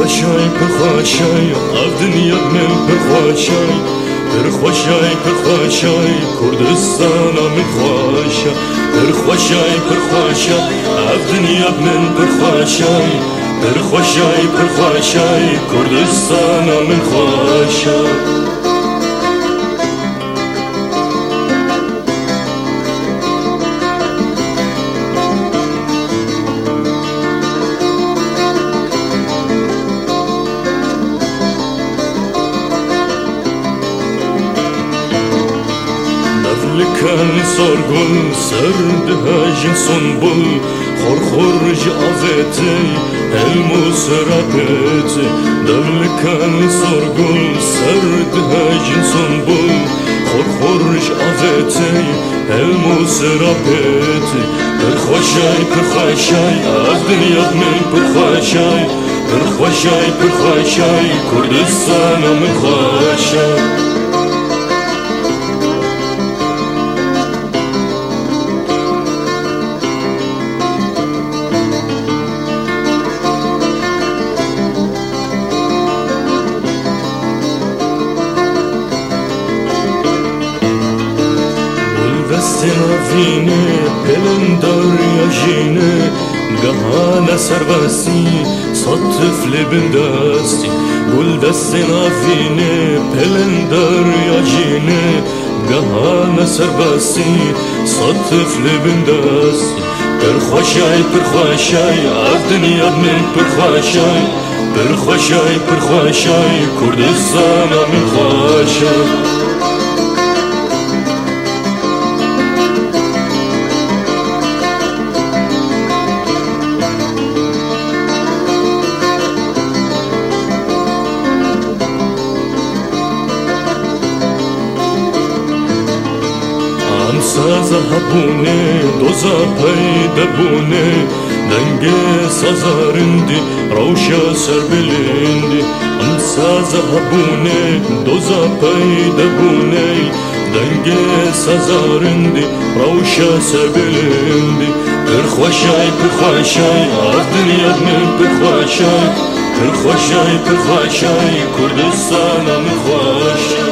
پرخوشای پرخوشای اف دنیا من پرخوشای پرخوشای پرخوشای کردستانا من خوشا پرخوشای پرخوشای اف دنیا من پرخوشای پرخوشای پرخوشای کردستانا من خوشا لكان صرقل سرد هاجن صنبل خرخرج عفتي المسرقتي لكان صرقل سرد هاجن صنبل خرخرج عفتي المسرقتي برخوشاي برخوشاي الدنيا من برخوشاي برخوشاي برخوشاي كردستان من خوشاي دستنا فيني بلندر يا جيني قهانا سرباسي صطف لي بنداستي قول دستنا فيني بلندر يا جيني قهانا سرباسي صطف لي بنداستي برخوشاي برخوشاي الدنيا من برخوشاي برخوشاي برخوشاي كردستان من خوشاي ساز هبونه دوزا پیدا بونه دنگ سازارندی روشا سر بلندی ساز هبونه دوزا پیدا بونه دنگ سازارندی روشا سر بلندی پرخوشای پرخوشای دنیا من پرخوشای پرخوشای پرخوشای کردستان من خوشای